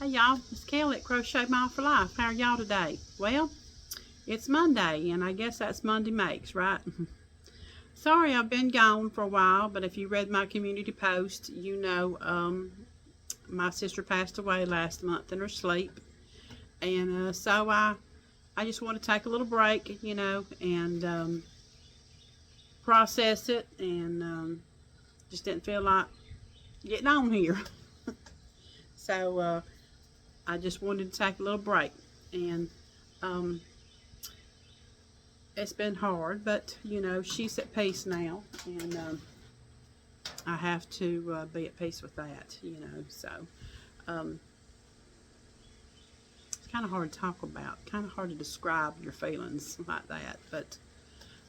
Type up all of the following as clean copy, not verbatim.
Hey y'all, it's Kelly at Crochet Mile for Life. How are y'all today? Well, it's Monday, and I guess that's Monday makes, right? Sorry I've been gone for a while, but if you read my community post, you know my sister passed away last month in her sleep. And so I just want to take a little break, and process it, and just didn't feel like getting on here. So I just wanted to take a little break. And um, it's been hard, but she's at peace now, and I have to be at peace with that. So um, it's kind of hard to talk about, kind of hard to describe your feelings like that. But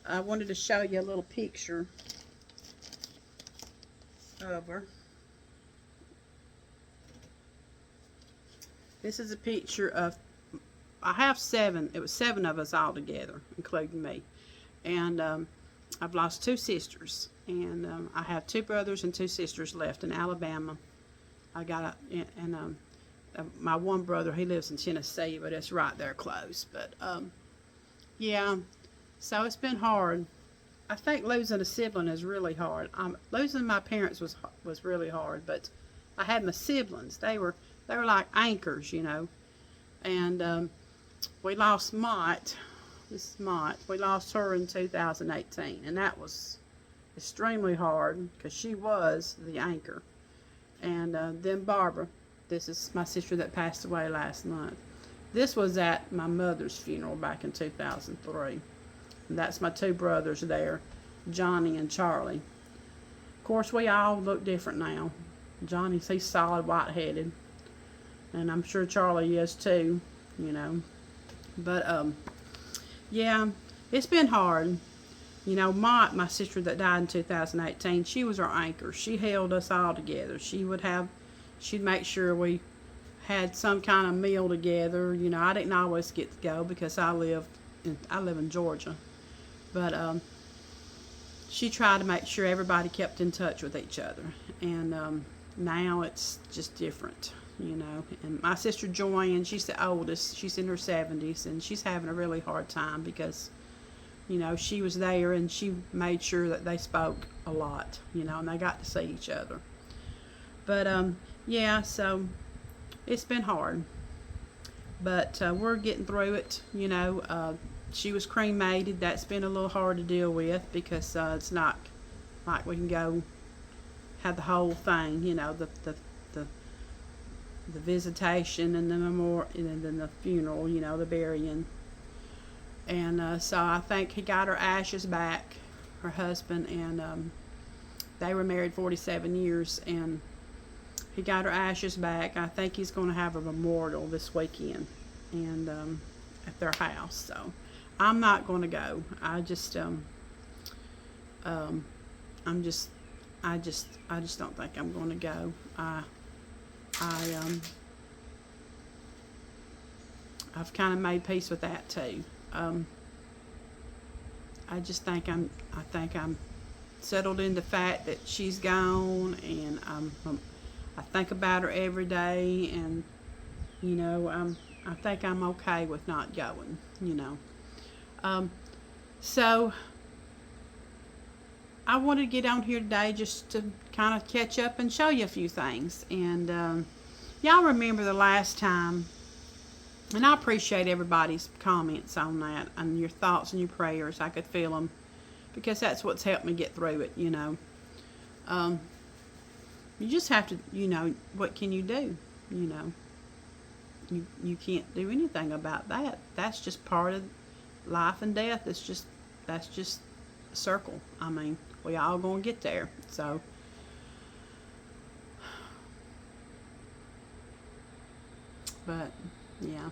I wanted to show you a little picture of her. This is a picture of, I have seven. It was seven of us all together, including me. And I've lost two sisters, and I have two brothers and two sisters left in Alabama. My one brother, he lives in Tennessee, but it's right there close. But yeah, so it's been hard. I think losing a sibling is really hard. Losing my parents was really hard, but I had my siblings. They were like anchors, and we lost Mott. This is Mott. We lost her in 2018, and that was extremely hard because she was the anchor. And then Barbara. This is my sister that passed away last month. This was at my mother's funeral back in 2003. And that's my two brothers there, Johnny and Charlie. Of course, we all look different now. He's solid white-headed, and I'm sure Charlie is too, But yeah, it's been hard. Mott, my sister that died in 2018, she was our anchor. She held us all together. She'd make sure we had some kind of meal together. I didn't always get to go because I live in Georgia, but she tried to make sure everybody kept in touch with each other. And now it's just different. And my sister Joanne, she's the oldest. She's in her 70s, and she's having a really hard time because, she was there and she made sure that they spoke a lot, and they got to see each other. But, yeah, so it's been hard. But we're getting through it, She was cremated. That's been a little hard to deal with because it's not like we can go have the whole thing, the visitation and the memorial and then the funeral, the burying. And so I think he got her ashes back, her husband, and they were married 47 years, and he got her ashes back. I think he's going to have a memorial this weekend, and at their house. So I'm not going to go. I just don't think I'm going to go. I've kind of made peace with that too. I think I'm settled in the fact that she's gone, and I think about her every day, and I think I'm okay with not going. So I wanted to get on here today just to kind of catch up and show you a few things. And y'all remember the last time, and I appreciate everybody's comments on that and your thoughts and your prayers. I could feel them because that's what's helped me get through it, You just have to, what can you do? You can't do anything about that. That's just part of life and death. That's just a circle. I mean, we all gonna get there. So but yeah.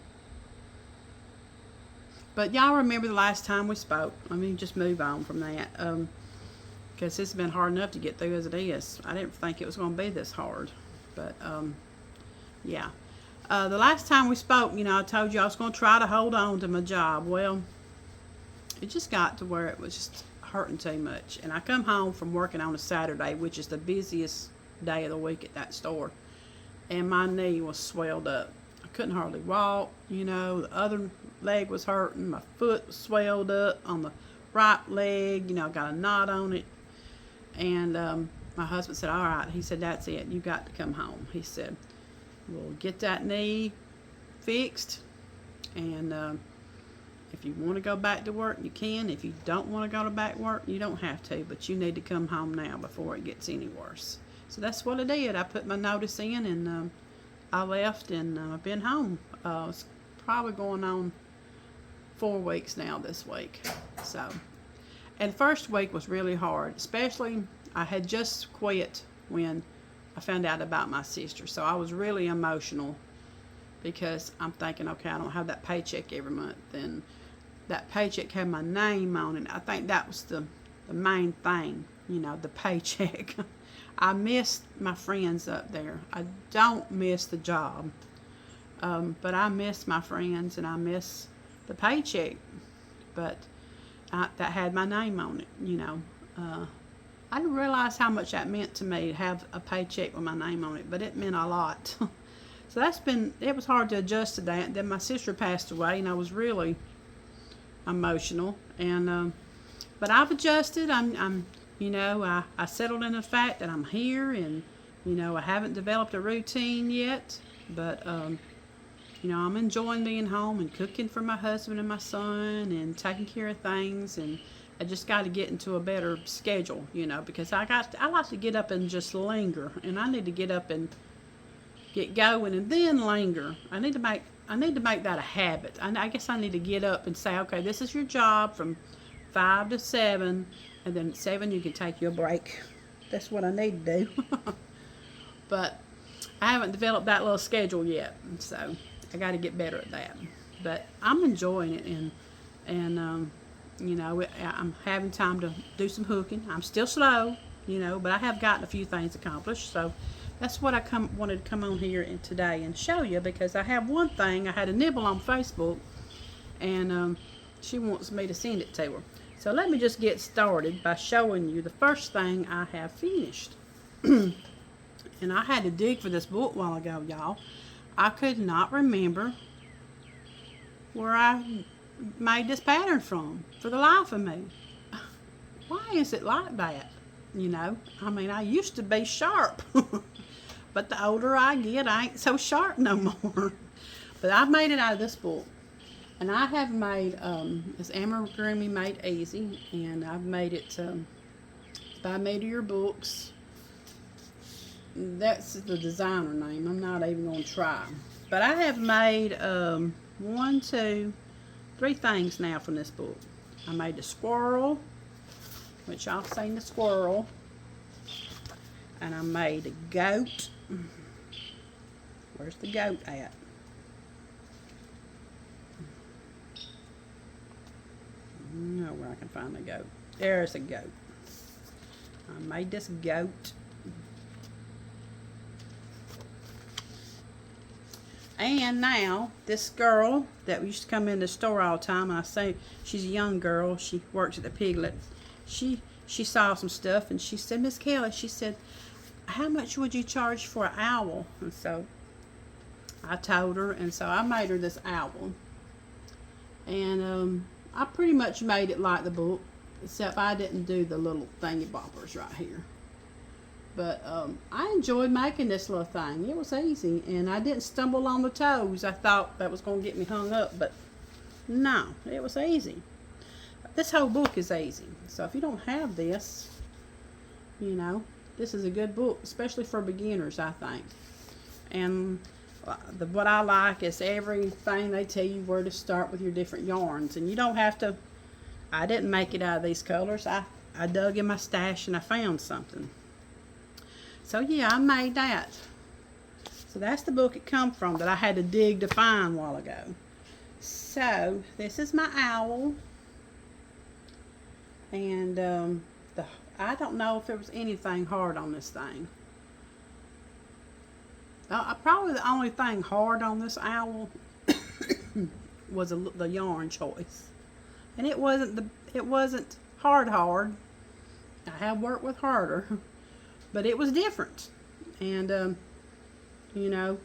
But y'all remember the last time we spoke. Let me just move on from that. Because it's been hard enough to get through as it is. I didn't think it was going to be this hard. But, yeah. The last time we spoke, I told you I was going to try to hold on to my job. Well, it just got to where it was just hurting too much. And I come home from working on a Saturday, which is the busiest day of the week at that store. and my knee was swelled up. I couldn't hardly walk, you know. The other leg was hurting. My foot was swelled up on the right leg, you know, got a knot on it. And my husband said, all right. He said, that's it. You got to come home. He said, we'll get that knee fixed. And if you want to go back to work, you can. If you don't want to go back to work, you don't have to. But you need to come home now before it gets any worse. So that's what I did. I put my notice in, and I left, and I've been home. It's probably going on 4 weeks now this week. So, and the first week was really hard, especially I had just quit when I found out about my sister. So I was really emotional because I'm thinking, okay, I don't have that paycheck every month, and that paycheck had my name on it. I think that was the main thing, you know, the paycheck. I miss my friends up there. I don't miss the job, but I miss my friends, and I miss the paycheck. But that had my name on it, you know. I didn't realize how much that meant to me to have a paycheck with my name on it, but it meant a lot. So it was hard to adjust to that. Then my sister passed away, and I was really emotional. And but I've adjusted. I'm you know, I settled in the fact that I'm here, and you know, I haven't developed a routine yet, but you know, I'm enjoying being home and cooking for my husband and my son and taking care of things. And I just got to get into a better schedule, you know, because I like to get up and just linger, and I need to get up and get going and then linger. I need to make that a habit. I guess I need to get up and say, okay, this is your job from 5 to 7, and then at 7 you can take your break. That's what I need to do. But I haven't developed that little schedule yet, so I got to get better at that. But I'm enjoying it, and you know, I'm having time to do some hooking. I'm still slow, you know, but I have gotten a few things accomplished. So that's what I wanted to come on here today and show you, because I have one thing. I had a nibble on Facebook, and she wants me to send it to her. So let me just get started by showing you the first thing I have finished. And I had to dig for this book a while ago, y'all. I could not remember where I made this pattern from for the life of me. Why is it like that? You know, I mean, I used to be sharp, but the older I get, I ain't so sharp no more. But I've made it out of this book, and I have made this amigurumi made easy, and I've made it by Meteor Books. That's the designer name. I'm not even going to try. But I have made 1, 2, 3 things now from this book. I made the squirrel, which y'all seen the squirrel. And I made a goat. Where's the goat at? I don't know where I can find the goat. There's a goat. I made this goat. And now, this girl that used to come in the store all the time, and I say she's a young girl, she works at the Piglet. She saw some stuff, and she said, Miss Kelly, she said, how much would you charge for an owl? And so I told her, and so I made her this owl. And I pretty much made it like the book, except I didn't do the little thingy boppers right here. But I enjoyed making this little thing. It was easy, and I didn't stumble on the toes. I thought that was going to get me hung up, but no, it was easy. This whole book is easy. So if you don't have this, you know, this is a good book, especially for beginners, I think. And what I like is everything they tell you where to start with your different yarns. And you don't have to, I didn't make it out of these colors. I dug in my stash and I found something. So yeah, I made that. So that's the book it come from that I had to dig to find a while ago. So this is my owl. And I don't know if there was anything hard on this thing. Probably the only thing hard on this owl was the yarn choice. And it wasn't hard. I have worked with harder. But it was different. And you know,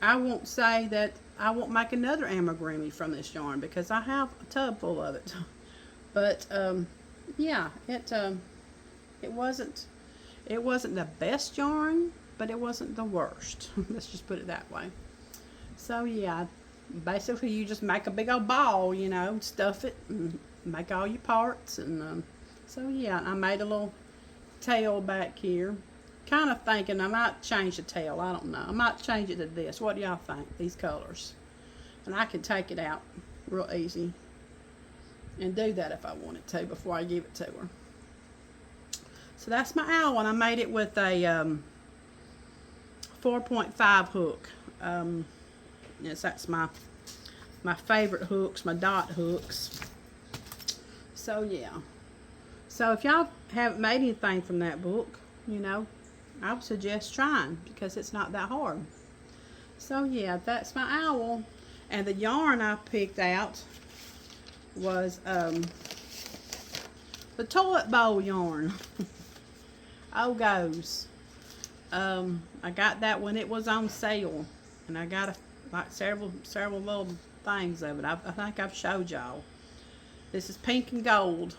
I won't say that I won't make another amigurumi from this yarn because I have a tub full of it. But yeah, it wasn't the best yarn, but it wasn't the worst. Let's just put it that way. So yeah, basically you just make a big old ball, you know, stuff it, and make all your parts, and so yeah, I made a little tail back here. Kind of thinking I might change the tail. I don't know. I might change it to this. What do y'all think? These colors, and I can take it out real easy and do that if I wanted to before I give it to her. So that's my owl, and I made it with a 4.5 hook. Yes, that's my favorite hooks, my dot hooks. So yeah. So if y'all haven't made anything from that book, you know, I would suggest trying because it's not that hard. So yeah, that's my owl. And the yarn I picked out was the toilet bowl yarn. Oh goes. I got that when it was on sale, and I got like several little things of it. I think I've showed y'all. This is pink and gold,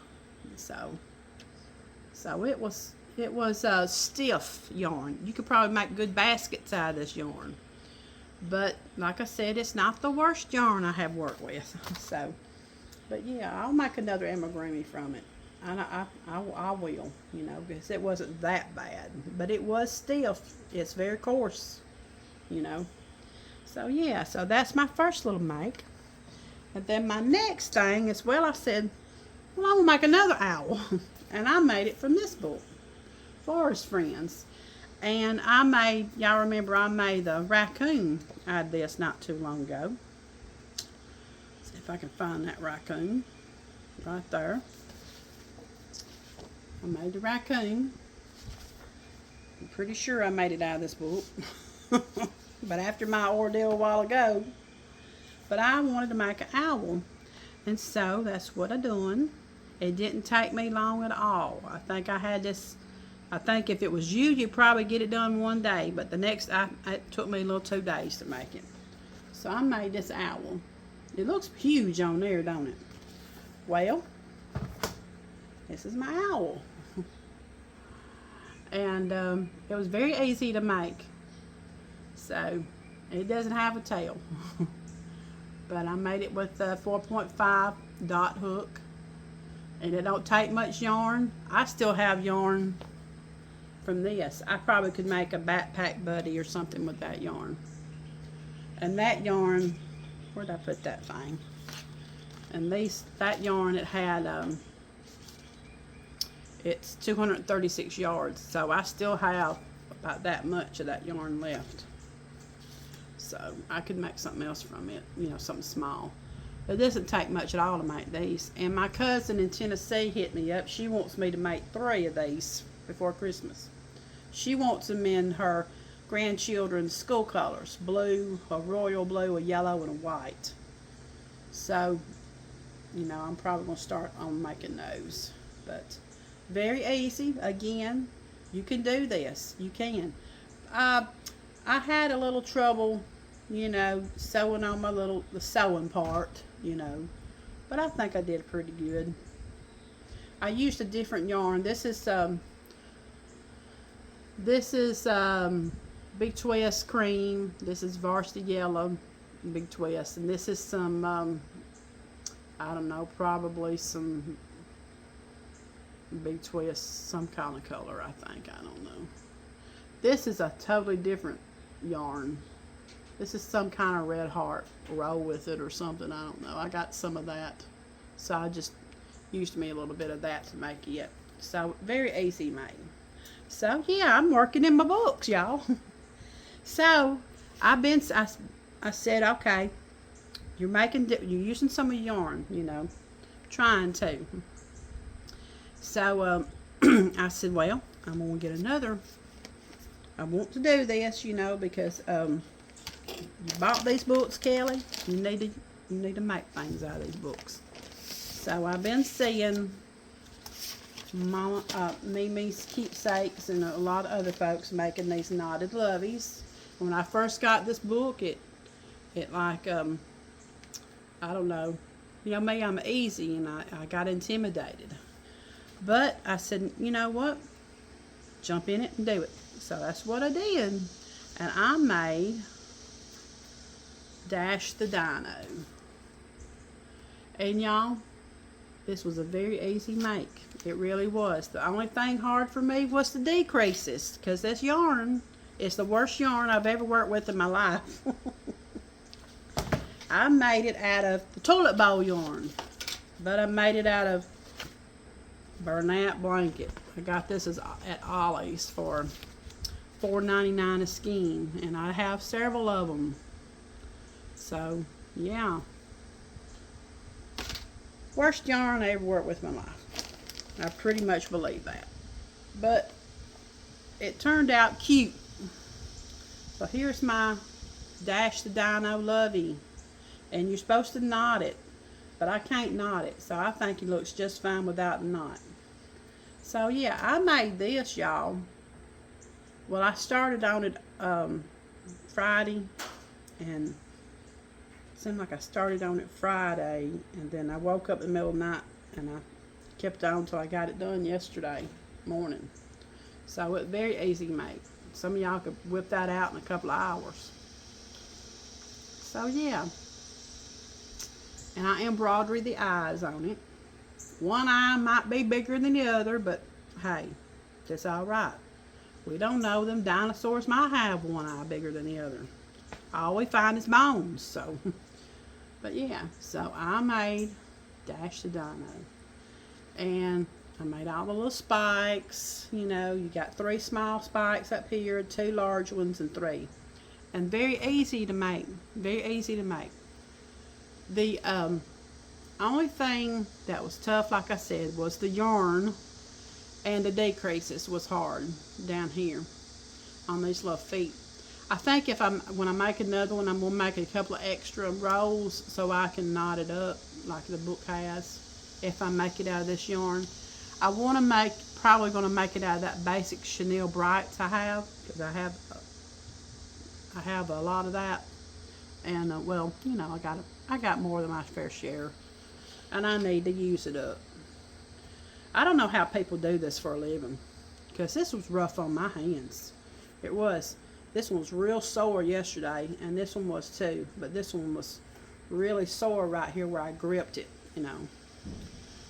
so it was stiff yarn. You could probably make good baskets out of this yarn, but like I said, it's not the worst yarn I have worked with. So, but yeah, I'll make another amigurumi from it. I will, you know, because it wasn't that bad, but it was stiff. It's very coarse, you know. So yeah, so that's my first little make. And then my next thing is, well, I said, well, I'm gonna make another owl. And I made it from this book, Forest Friends. And I made, y'all remember I made the raccoon out of this not too long ago. See if I can find that raccoon right there. I made the raccoon. I'm pretty sure I made it out of this book. But after my ordeal a while ago. But I wanted to make an owl. And so that's what I'm doing. It didn't take me long at all. I think I had this, I think if it was you, you'd probably get it done one day. But the next, it took me a little 2 days to make it. So I made this owl. It looks huge on there, don't it? Well, this is my owl. And it was very easy to make. So it doesn't have a tail. But I made it with a 4.5 dot hook. And it don't take much yarn. I still have yarn from this. I probably could make a backpack buddy or something with that yarn. And that yarn, where'd I put that thing? And that yarn, it had, it's 236 yards. So I still have about that much of that yarn left. So I could make something else from it, you know, something small. It doesn't take much at all to make these. And my cousin in Tennessee hit me up. She wants me to make 3 of these before Christmas. She wants them in her grandchildren's school colors. Blue, a royal blue, a yellow, and a white. So, you know, I'm probably going to start on making those. But very easy. Again, you can do this. You can. I had a little trouble, you know, sewing on the sewing part, you know, but I think I did pretty good. I used a different yarn. This is Big Twist cream. This is Varsity Yellow Big Twist, and this is some I don't know, probably some Big Twist, some kind of color, I think. I don't know. This is a totally different yarn. This is some kind of red heart. Roll with it or something. I don't know. I got some of that. So I just used me a little bit of that to make it. So very easy made. So yeah, I'm working in my books, y'all. So I said, okay, you're using some of your yarn, you know, trying to. So I said, well, I'm gonna get another. I want to do this, you know, because you bought these books, Kelly. You need to make things out of these books. So I've been seeing Mimi's Keepsakes and a lot of other folks making these knotted loveys. When I first got this book, it like, I don't know. You know me, I'm easy, and I got intimidated. But I said, you know what? Jump in it and do it. So that's what I did. And I made Dash the Dino. And y'all, this was a very easy make. It really was. The only thing hard for me was the decreases, because this yarn is the worst yarn I've ever worked with in my life. I made it out of the toilet bowl yarn, but I made it out of Bernat blanket. I got this at Ollie's for $4.99 a skein, and I have several of them. So yeah, worst yarn I ever worked with in my life. I pretty much believe that, but it turned out cute. So here's my Dash the Dino Lovey, and you're supposed to knot it, but I can't knot it, so I think it looks just fine without the knot. So yeah, I made this, y'all. Well, I started on it Friday, and it seemed like I started on it Friday, and then I woke up in the middle of the night, and I kept on until I got it done yesterday morning. So it's very easy to make. Some of y'all could whip that out in a couple of hours. So yeah. And I embroidered the eyes on it. One eye might be bigger than the other, but hey, that's alright. We don't know. Them dinosaurs might have one eye bigger than the other. All we find is bones, so. But yeah, so I made Dash the Dino. And I made all the little spikes. You know, you got 3 small spikes up here, 2 large ones, and 3. And very easy to make. Very easy to make. The only thing that was tough, like I said, was the yarn, and the decreases was hard down here on these little feet. I think when I make another one, I'm going to make a couple of extra rows so I can knot it up like the book has, if I make it out of this yarn. I want to probably going to make it out of that basic chenille brights I have, because I have a lot of that. And well, you know, I got more than my fair share, and I need to use it up. I don't know how people do this for a living, because this was rough on my hands. It was. This one was real sore yesterday, and this one was too, but this one was really sore right here where I gripped it, you know.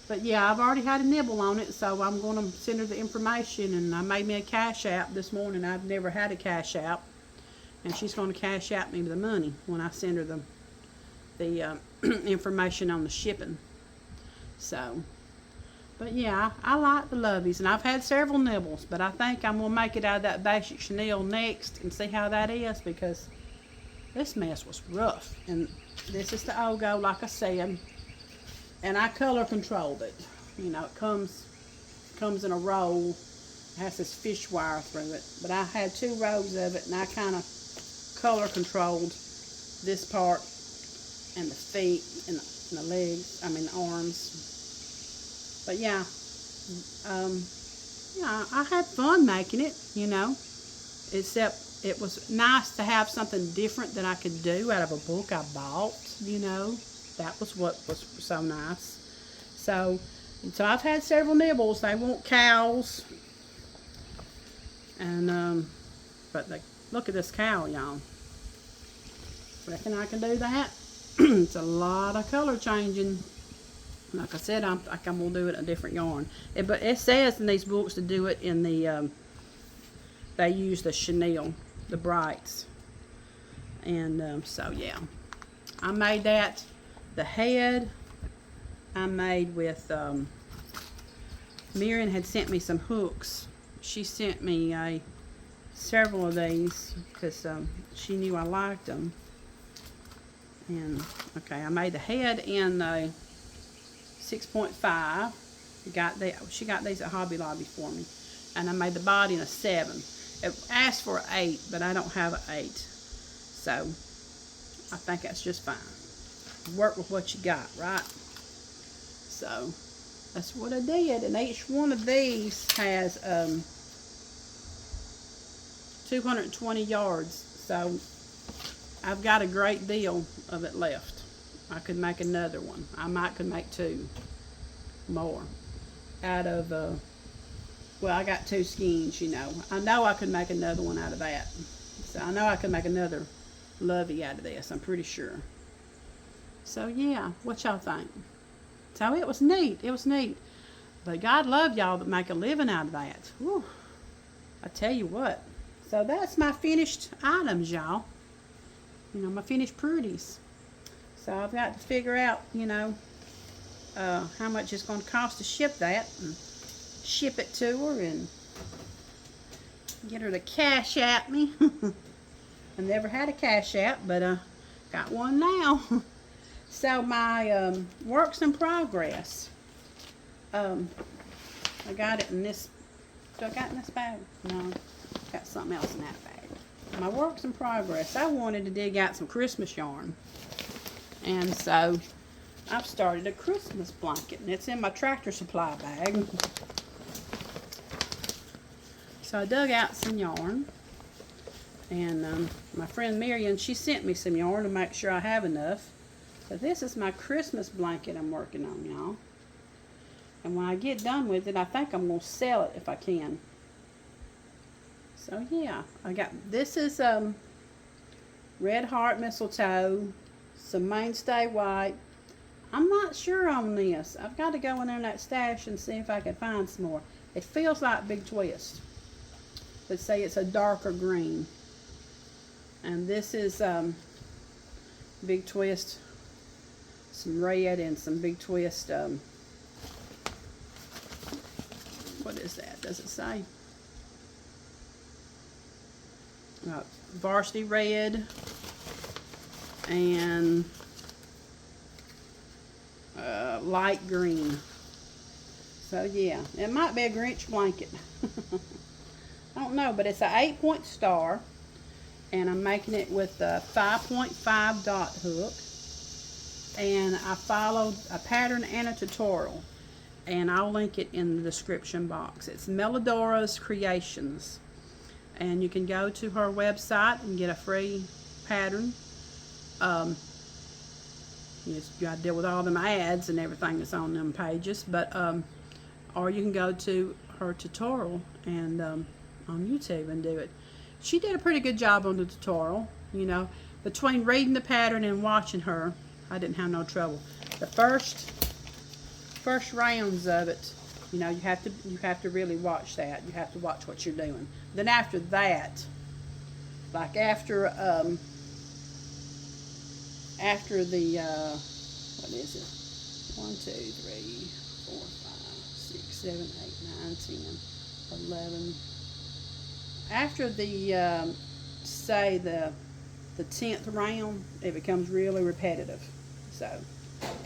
But yeah, I've already had a nibble on it, so I'm going to send her the information, and I made me a Cash App this morning. I've never had a Cash App, and she's going to Cash App me the money when I send her the information on the shipping. So, but yeah, I like the loveys, and I've had several nibbles, but I think I'm going to make it out of that basic chenille next and see how that is, because this mess was rough. And this is the Ogo, like I said, and I color controlled it. You know, it comes in a roll. It has this fish wire through it, but I had 2 rows of it, and I kind of color controlled this part and the feet and the legs, I mean the arms. But yeah, yeah, I had fun making it, you know, except it was nice to have something different that I could do out of a book I bought, you know. That was what was so nice. So I've had several nibbles. They want cows, and but look at this cow, y'all. Reckon I can do that? It's a lot of color changing. Like I said, I'm gonna do it in a different yarn. But it says in these books to do it in the they use the chenille, the brights, and so yeah, I made that. The head I made with Miriam had sent me some hooks. She sent me several of these because she knew I liked them. And okay, I made the head in 6.5. She got these at Hobby Lobby for me, and I made the body in a 7. It asked for an 8, but I don't have an 8, so I think that's just fine. Work with what you got, right? So that's what I did, and each one of these has 220 yards. So I've got a great deal of it left. I could make another one. I could make 2 more out of, well, I got 2 skeins, you know. I know I could make another one out of that. So I know I could make another lovey out of this, I'm pretty sure. So yeah, what y'all think? So it was neat. It was neat. But God love y'all that make a living out of that. Whew. I tell you what. So that's my finished items, y'all. You know, my finished pretties. So I've got to figure out, you know, how much it's going to cost to ship that and ship it to her and get her to cash at me. I never had a cash app, but got one now. So my works in progress. I got it in this. Do I got it in this bag? No, got something else in that bag. My works in progress. I wanted to dig out some Christmas yarn, and so I've started a Christmas blanket, and it's in my Tractor Supply bag. So I dug out some yarn, and my friend Marion, she sent me some yarn to make sure I have enough. But this is my Christmas blanket I'm working on, y'all. And when I get done with it, I think I'm going to sell it if I can. So yeah, I got, this is Red Heart Mistletoe, some Mainstay White. I'm not sure on this. I've got to go in there in that stash and see if I can find some more. It feels like Big Twist. Let's say it's a darker green. And this is Big Twist, some red and some Big Twist, what is that? Does it say? Varsity Red and light green. So yeah, it might be a Grinch blanket. I don't know, but it's an 8-point star, and I'm making it with a 5.5 dot hook, and I followed a pattern and a tutorial, and I'll link it in the description box. It's Melodora's Creations, and you can go to her website and get a free pattern. You got to deal with all them ads and everything that's on them pages, but or you can go to her tutorial and on YouTube and do it. She did a pretty good job on the tutorial. You know, between reading the pattern and watching her, I didn't have no trouble. The first rounds of it, you know, you have to really watch that. You have to watch what you're doing. Then after that, like after the what is it? 1, 2, 3, 4, 5, 6, 7, 8, 9, 10, 11. After the say the 10th round, it becomes really repetitive. So,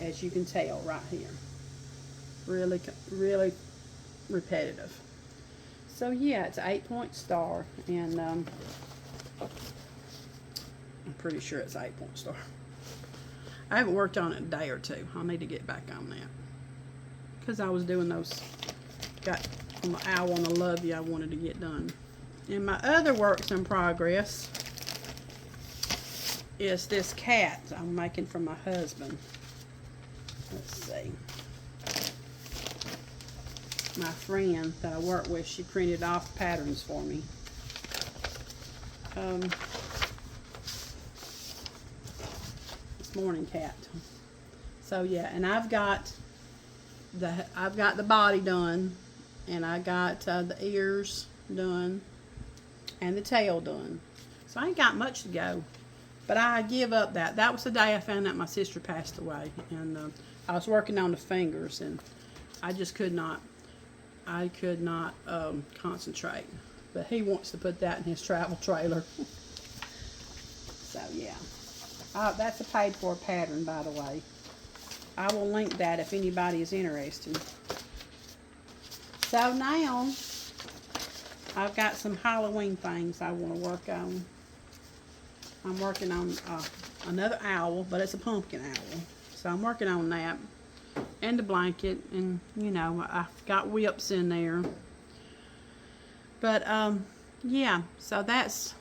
as you can tell right here, really repetitive. So yeah, it's an 8-point star, and I'm pretty sure it's an 8-point star. I haven't worked on it in a day or two. I'll need to get back on that, because I was doing those, got on the owl and the lovey I wanted to get done. And my other works in progress is this cat I'm making for my husband. Let's see. My friend that I work with, she printed off patterns for me. This morning cat. So yeah, and I've got the body done, and I got the ears done, and the tail done. So I ain't got much to go, but I give up that. That was the day I found out my sister passed away, and I was working on the fingers, and I just could not. I could not concentrate. But he wants to put that in his travel trailer. So yeah, that's a paid for pattern, by the way. I will link that if anybody is interested. So now I've got some Halloween things I want to work on. I'm working on another owl, but it's a pumpkin owl. So I'm working on that, and the blanket, and you know, I've got whips in there. But yeah, so that's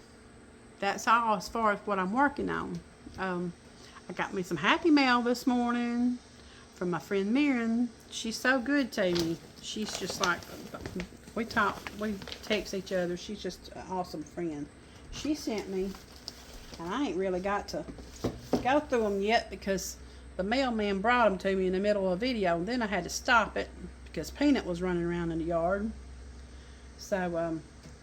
that's all as far as what I'm working on. I got me some happy mail this morning from my friend Mirren. She's so good to me. She's just like, we text each other. She's just an awesome friend. She sent me, and I ain't really got to go through them yet because the mailman brought them to me in the middle of a video, and then I had to stop it because Peanut was running around in the yard. So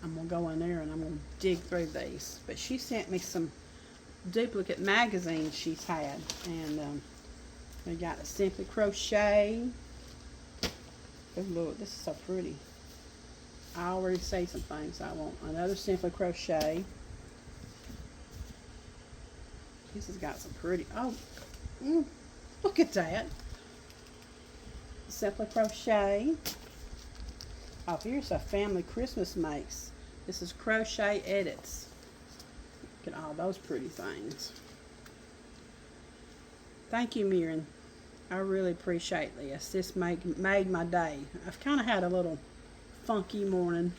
I'm gonna go in there and I'm gonna dig through these. But she sent me some duplicate magazines she's had, and we got a Simply Crochet. Oh look, this is so pretty. I already say some things I want. Another Simply Crochet. This has got some pretty, look at that. Simply Crochet. Oh, here's a family Christmas makes. This is Crochet Edits. Look at all those pretty things. Thank you, Mirren. I really appreciate this. This made my day. I've kind of had a little funky morning.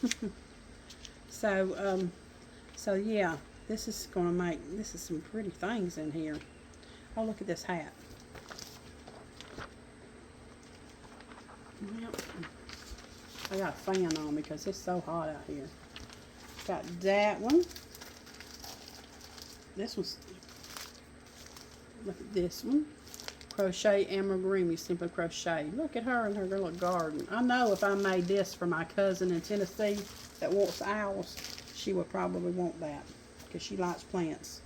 So yeah, this is some pretty things in here. Oh, look at this hat. Yep. I got a fan on because it's so hot out here. Got that one. This one's, look at this one. Crochet amigurumi, Simply Crochet. Look at her in her little garden. I know if I made this for my cousin in Tennessee that wants owls, she would probably want that because she likes plants.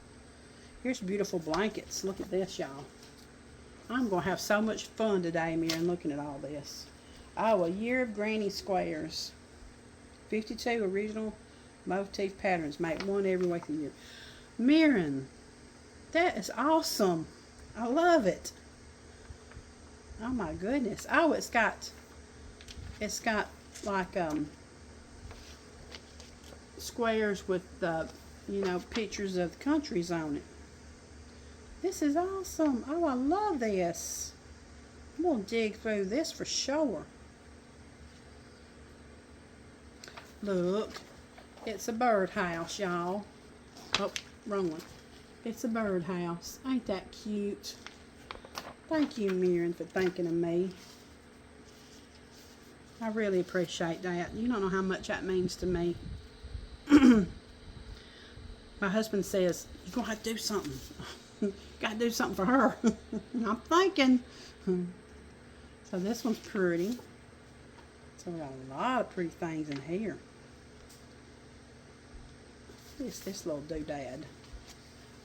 Here's beautiful blankets. Look at this, y'all. I'm going to have so much fun today, Mirren, looking at all this. Oh, a year of granny squares. 52 original motif patterns. Make one every week of the year. Mirren, that is awesome. I love it. Oh my goodness. Oh, it's got like squares with pictures of the countries on it. This is awesome. Oh, I love this. I'm gonna dig through this for sure. Look, it's a birdhouse, y'all. Oh, wrong one. It's a birdhouse. Ain't that cute? Thank you, Mirren, for thinking of me. I really appreciate that. You don't know how much that means to me. My husband says, you're going to have to do something. Got to do something for her. I'm thinking. So this one's pretty. So we got a lot of pretty things in here. What's this little doodad?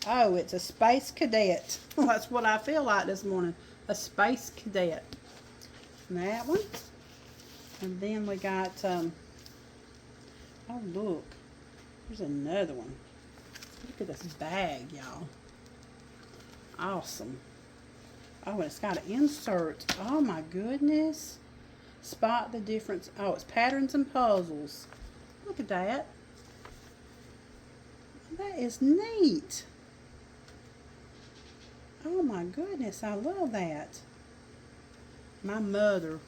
Oh, it's a Space Cadet. That's what I feel like this morning. A Space Cadet. And that one. And then we got, oh look. There's another one. Look at this bag, y'all. Awesome. Oh, and it's got an insert. Oh my goodness. Spot the difference. Oh, it's patterns and puzzles. Look at that. That is neat. Oh my goodness, I love that. My mother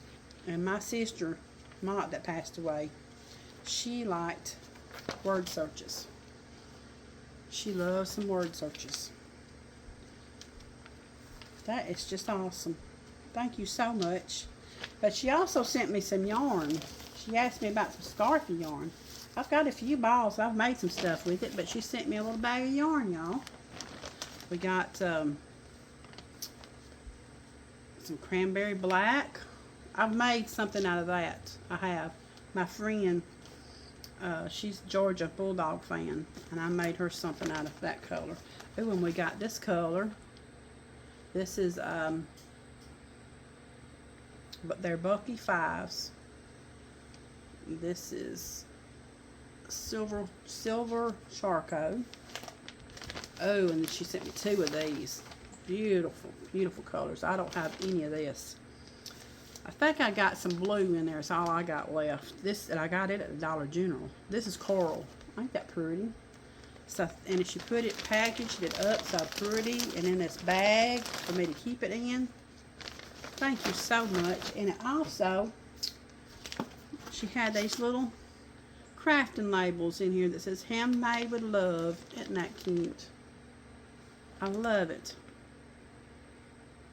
and my sister, Mott, that passed away, she liked word searches. She loves some word searches. That is just awesome. Thank you so much. But she also sent me some yarn. She asked me about some scarfy yarn. I've got a few balls. I've made some stuff with it, but she sent me a little bag of yarn, y'all. We got some cranberry black. I've made something out of that. I have. My friend, she's a Georgia Bulldog fan, and I made her something out of that color. Ooh, and we got this color. This is, but they're Bucky 5s. This is silver charcoal. Oh, and she sent me 2 of these. Beautiful, beautiful colors. I don't have any of this. I think I got some blue in there. It's all I got left. And I got it at the Dollar General. This is coral. Ain't that pretty? So, and she put it, packaged it up so pretty, and in this bag for me to keep it in. Thank you so much. And it also, she had these little crafting labels in here that says handmade with love. Isn't that cute? I love it.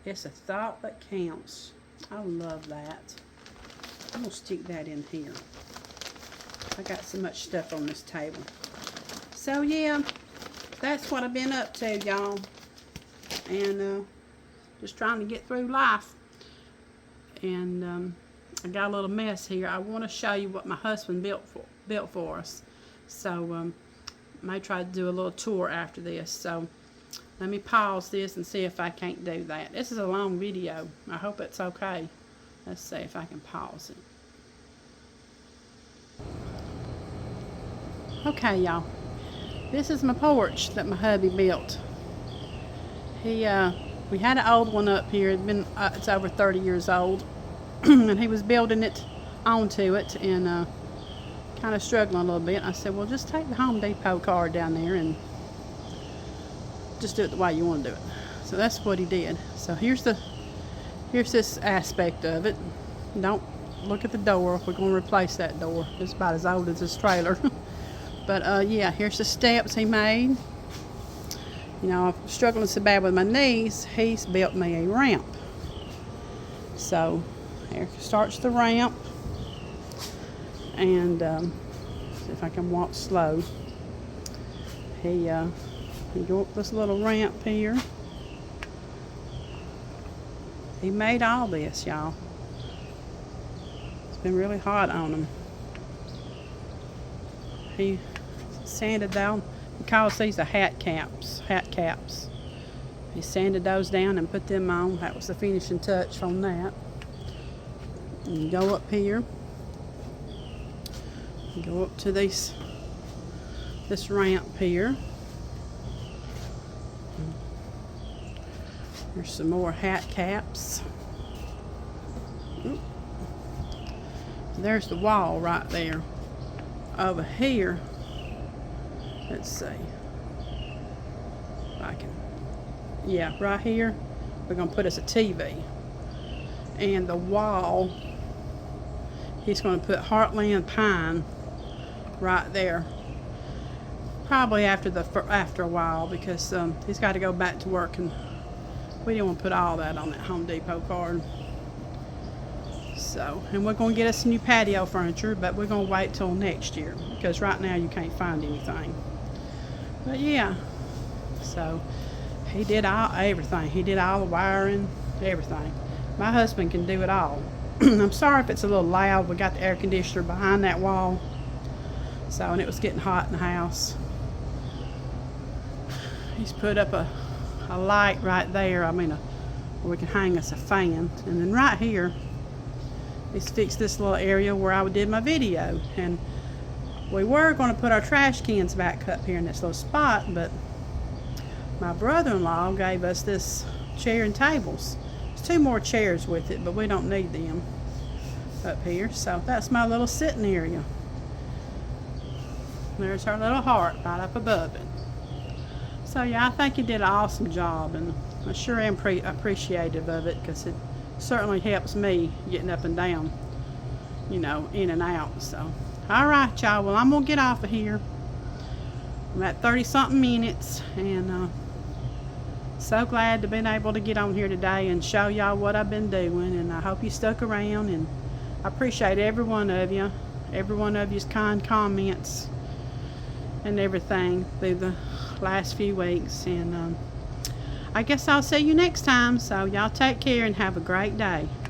It's a thought that counts. I love that. I'm gonna stick that in here. I got so much stuff on this table. So yeah, that's what I've been up to, y'all. And just trying to get through life. And I got a little mess here. I want to show you what my husband built for us. So I may try to do a little tour after this. So let me pause this and see if I can't do that. This is a long video. I hope it's okay. Let's see if I can pause it. Okay, y'all. This is my porch that my hubby built. We had an old one up here. It's over 30 years old. And he was building it onto it and kind of struggling a little bit. I said, well, just take the Home Depot card down there and just do it the way you want to do it. So that's what he did. So here's this aspect of it. Don't look at the door. We're going to replace that door. It's about as old as this trailer. But yeah, here's the steps he made. You know, I'm struggling so bad with my knees. He's built me a ramp. So here starts the ramp. And see if I can walk slow. He go up this little ramp here. He made all this, y'all. It's been really hot on him. He sanded down. He calls these the hat caps. He sanded those down and put them on. That was the finishing touch on that. And you go up here. You go up to this ramp here. There's some more hat caps. Oop. There's the wall right there. Over here, let's see if I can. Yeah, right here, we're gonna put us a TV. And the wall, he's gonna put Heartland Pine right there. Probably after a while, because he's got to go back to work, and we didn't want to put all that on that Home Depot card. So, and we're going to get us some new patio furniture, but we're going to wait till next year, because right now you can't find anything. But yeah, so he did everything. He did all the wiring, everything. My husband can do it all. I'm sorry if it's a little loud. We got the air conditioner behind that wall. So, and it was getting hot in the house. He's put up a light right there. I mean, where we can hang us a fan. And then right here, he's fixed this little area where I did my video. And we were going to put our trash cans back up here in this little spot, but my brother-in-law gave us this chair and tables. There's 2 more chairs with it, but we don't need them up here. So that's my little sitting area. There's our little heart right up above it. So yeah, I think he did an awesome job, and I sure am appreciative of it, because it certainly helps me getting up and down, you know, in and out. So, all right, y'all. Well, I'm gonna get off of here. I'm at 30-something minutes, and so glad to been able to get on here today and show y'all what I've been doing. And I hope you stuck around, and I appreciate every one of you's kind comments and everything through the last few weeks. And I guess I'll see you next time. So y'all take care and have a great day.